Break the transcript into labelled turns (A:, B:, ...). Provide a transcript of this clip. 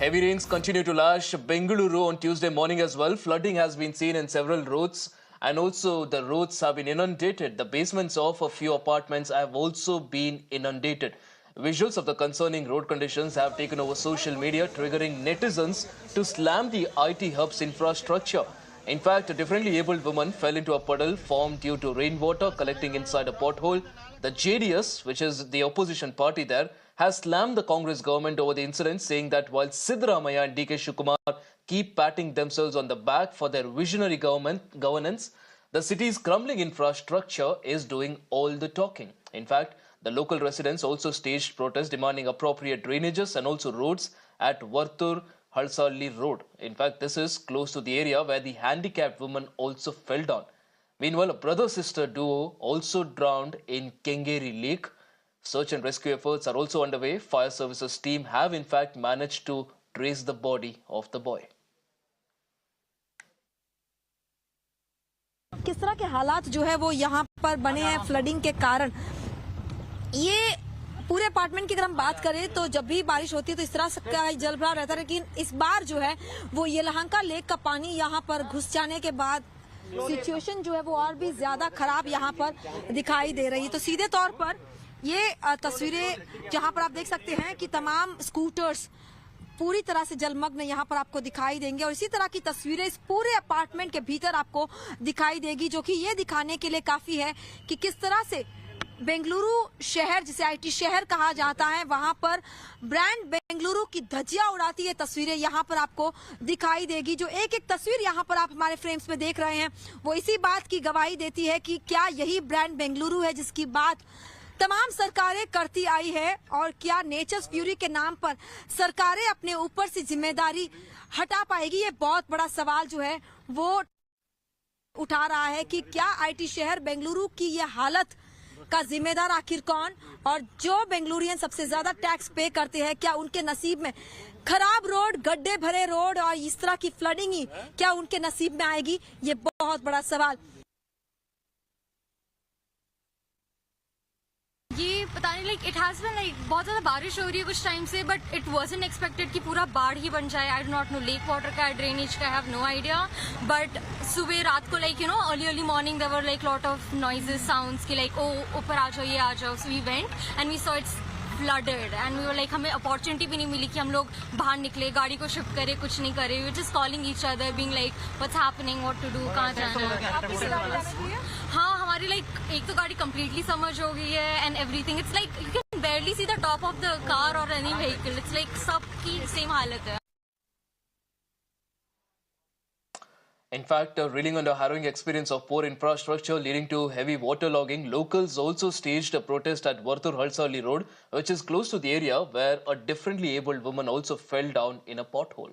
A: Heavy rains continue to lash Bengaluru on Tuesday morning as well. Flooding has been seen in several roads and also the roads have been inundated. The basements of a few apartments have also been inundated. Visuals of the concerning road conditions have taken over social media, triggering netizens to slam the IT hub's infrastructure. In fact, a differently abled woman fell into a puddle formed due to rainwater collecting inside a pothole. The JDS, which is the opposition party there, has slammed the Congress government over the incident, saying that while Siddaramaiah and DK Shivakumar keep patting themselves on the back for their visionary governance, the city's crumbling infrastructure is doing all the talking. In fact, the local residents also staged protests demanding appropriate drainages and also roads at Vartur Halsalli Road. In fact, this is close to the area where the handicapped woman also fell down. Meanwhile, a brother-sister duo also drowned in Kengeri Lake. Search and rescue efforts are also underway. Fire services team have in fact managed to trace the body of the boy.
B: किस तरह के हालात जो है वो यहाँ पर बने हैं फ्लडिंग के कारण। ये पूरे अपार्टमेंट की अगर हम बात करें तो जब भी बारिश होती है तो इस तरह का जल भराव रहता है, लेकिन इस बार जो है वो येलहंका लेक का पानी यहाँ पर घुस जाने के बाद सिचुएशन जो है वो और भी ज्यादा खराब यहाँ पर दिखाई दे रही है। तो सीधे तौर पर ये तस्वीरें जहां पर आप देख सकते हैं कि तमाम स्कूटर्स पूरी तरह से जलमग्न यहाँ पर आपको दिखाई देंगे और इसी तरह की तस्वीरें इस पूरे अपार्टमेंट के भीतर आपको दिखाई देगी, जो कि ये दिखाने के लिए काफी है कि किस तरह से बेंगलुरु शहर, जिसे आईटी शहर कहा जाता है, वहां पर ब्रांड बेंगलुरु की धज्जियां उड़ाती है तस्वीरें यहाँ पर आपको दिखाई देगी। जो एक एक तस्वीर यहाँ पर आप हमारे फ्रेम्स में देख रहे हैं वो इसी बात की गवाही देती है कि क्या यही ब्रांड बेंगलुरु है जिसकी बात तमाम सरकारें करती आई है, और क्या नेचर्स फ्यूरी के नाम पर सरकारें अपने ऊपर से जिम्मेदारी हटा पाएगी। ये बहुत बड़ा सवाल जो है वो उठा रहा है कि क्या आईटी शहर बेंगलुरु की ये हालत का जिम्मेदार आखिर कौन, और जो बेंगलुरियन सबसे ज्यादा टैक्स पे करते हैं क्या उनके नसीब में खराब रोड, गड्ढे भरे रोड और इस तरह की फ्लडिंग ही क्या उनके नसीब में आएगी। ये बहुत बड़ा सवाल।
C: ये पता नहीं, like it has been like बहुत ज्यादा बारिश हो रही है कुछ टाइम से, बट इट वाजंट एक्सपेक्टेड कि पूरा बाढ़ ही बन जाए। I do not know lake water का, ड्रेनेज का, I have no idea. But सुबह रात को like early morning there were like lot of noises, sounds कि लाइक ओ ऊपर आ जाओ, ये आ जाओ। So we went and we saw it's flooded and we were like, हमें अपॉर्चुनिटी भी नहीं मिली कि हम लोग बाहर निकले, गाड़ी को शिफ्ट करे, कुछ नहीं करे। We were just calling each other being like what's happening, what to do, कहाँ जाना है। हाँ, हमारी लाइक एक तो गाड़ी कम्प्लीटली समर्ज हो गई है and everything. It's like you can barely see the top of the car or any vehicle. It's like सबकी same हालत है।
A: In fact, reeling under harrowing experience of poor infrastructure leading to heavy waterlogging, locals also staged a protest at Vartur Halsalli Road, which is close to the area where a differently abled woman also fell down in a pothole.